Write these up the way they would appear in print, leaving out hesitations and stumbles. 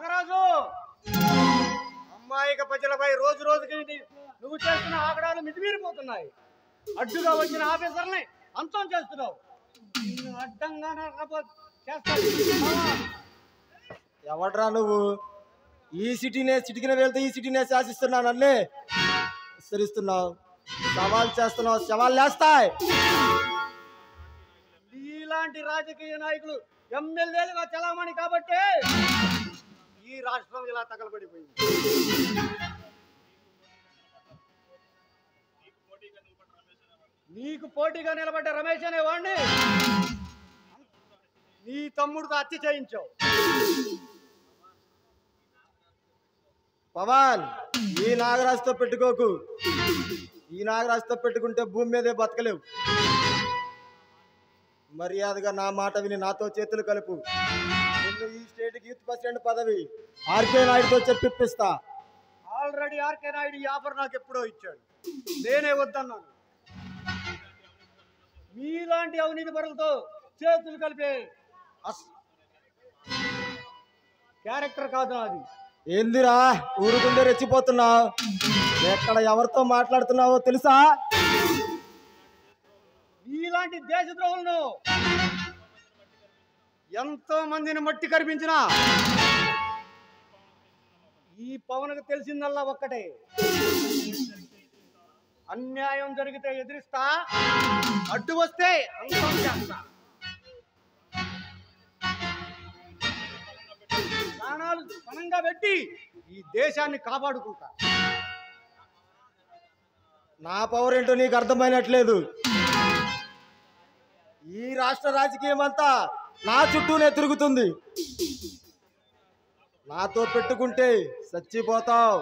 నాగరాజు, అమ్మాయిక ప్రజలపై రోజు రోజుకి నువ్వు చేస్తున్న ఆగడాలు మితిమీరిపోతున్నాయి. అడ్డుగా వచ్చిన ఆఫీసర్ని అంతం చేస్తున్నావు. అడ్డంగా ఎవడ్రా నువ్వు? ఈ సిటీనే వెళ్తే ఈ సిటీనే శాసిస్తున్నావు, నన్నే హెచ్చరిస్తున్నావు, సవాల్ చేస్తున్నావు, సవాల్ లేస్తాయి. ఇలాంటి రాజకీయ నాయకులు ఎమ్మెల్యేలుగా చలామణి కాబట్టి ఈ రాష్ట్రం ఇలా తగలబడిపోయింది. నీకు పోటీగా నిలబడ్డ రమేష్ అనే వాడిని నీ తమ్ముడితో హత్య చేయించావు. పవన్, ఈ నాగరాజుతో పెట్టుకోకు. ఈ నాగరాజుతో పెట్టుకుంటే భూమి మీదే బతకలేవు. మర్యాదగా నా మాట విని నాతో చేతులు కలుపు. నిన్ను ఈ స్టేట్కి యూత్ ప్రెసిడెంట్ పదవి ఆర్కే నాయుడుతో చెప్పిస్తా. ఆల్రెడీ ఆర్కే నాయుడు ఈ ఆఫర్ నాకు ఎప్పుడో ఇచ్చాడు, నేనే వద్దన్నాను. మీలాంటి అవినీతి పరులతో చేతులు కలిపే క్యారెక్టర్ కాదు నాది. ఏందిరా ఊరుకుండే రెచ్చిపోతున్నావు? ఎక్కడ ఎవరితో మాట్లాడుతున్నావో తెలుసా? ఇలాంటి దేశద్రోహులను ఎంతో మందిని మట్టి కరిపించిన ఈ పవన్కు తెలిసిందల్లా ఒక్కటే, అన్యాయం జరిగితే ఎదిరిస్తా, అడ్డు వస్తే అంతం చేస్తా. ప్రాణాలు పణంగా పెట్టి ఈ దేశాన్ని కాపాడుకుంటా. నా పవర్ ఏంటో నీకు అర్థమైనట్లేదు. ఈ రాష్ట్ర రాజకీయం అంతా నా చుట్టూనే తిరుగుతుంది. నాతో పెట్టుకుంటే చచ్చిపోతావు.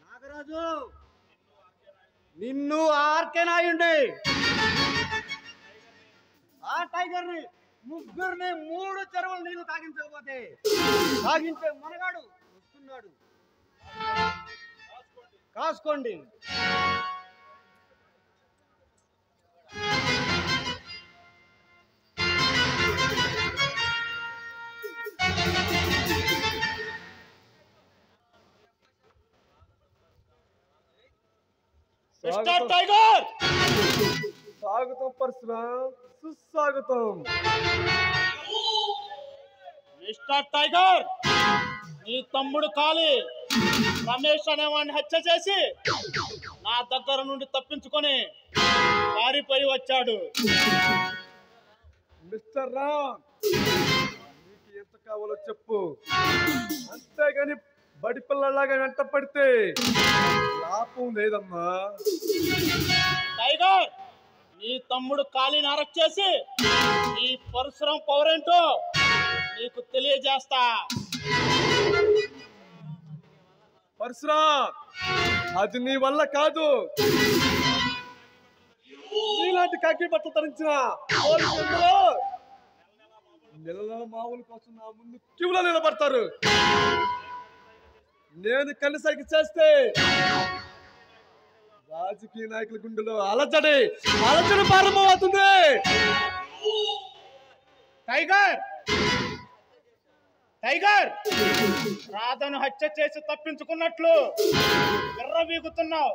నాగరాజు, నిన్ను ఆర్కే నాయుండి ఆ టైగర్ని ముగ్గురిని 3 చెరువులు నీళ్లు తాగించకపోతే తాగించే మనగాడు వస్తున్నాడు, కాసుకోండి. మిస్టర్ టైగర్, స్వాగతం పరశురామ్, సుస్వాగతం. మిస్టర్ టైగర్, నీ తమ్ముడు కాళీ రమేష్ అనేవాడిని హత్య చేసి నా దగ్గర నుండి తప్పించుకొని పారిపోయి వచ్చాడు. మిస్టర్ రామ్, నీకు ఎంత కావాలో చెప్పు, అంతేగాని బడి పిల్లలాగా వెంట పడితే లాభం లేదమ్మా. టైగర్, నీ తమ్ముడు కాళీని అరెస్ట్ చేసి ఈ పరశురాం పవర్ ఏంటో నీకు తెలియజేస్తా. పరశురామ్, అది నీ వల్ల కాదు. నీలాంటి కాకి బట్టలు ధరించిన నెల మామూలు కోసం నా ముందు క్యూలో నిలబడతారు. నేను కనీసరికి చేస్తే రాజకీయ నాయకుల గుండెలో అలజడి ప్రారంభమవుతుంది. టైగర్, టైగర్, రాధను హత్య చేసి తప్పించుకున్నట్లు విర్రవీగుతున్నావు.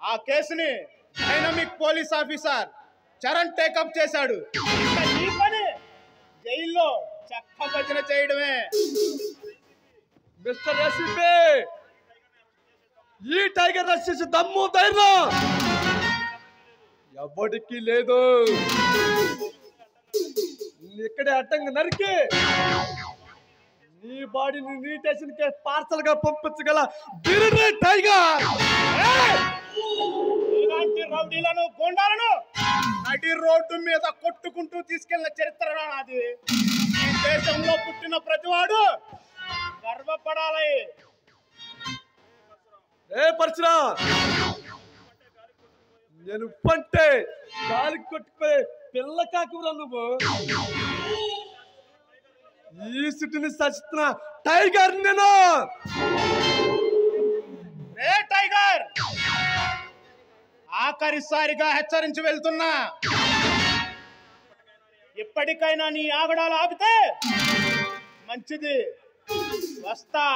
ఆ కేసుని dynamic police officer Charan take up చేశాడు. నీ పని జైల్లో చెక్క భజన చేయడమే. మిస్టర్ ఎస్పీ, ఈ టైగర్ రక్షించే దమ్ము ధైర్యం ఎవరికి లేదు. ఇక్కడే అడ్డంగా నరికి నీ బాడీని నీ స్టేషన్ కే పార్సల్ గా పంపించగల గిరిడే టైగర్. ఇలాంటి రౌడీలను గోండాలను నడి రోడ్డు మీద కొట్టుకుంటూ తీసుకెళ్లిన చరిత్ర నాది. ఈ దేశంలో పుట్టిన ప్రతివాడు గర్వపడాలి. పరశురామ్, నేను పంటే గాలి కొట్టుకుపోయి పిల్ల కాకురా నువ్వు. ఈ సిటీని సచిస్తున్న టైగర్ నేను. రే టైగర్, ఆఖరిసారిగా హెచ్చరించి వెళ్తున్నా, ఎప్పటికైనా నీ ఆగడాలు ఆపితే మంచిది. వస్తా.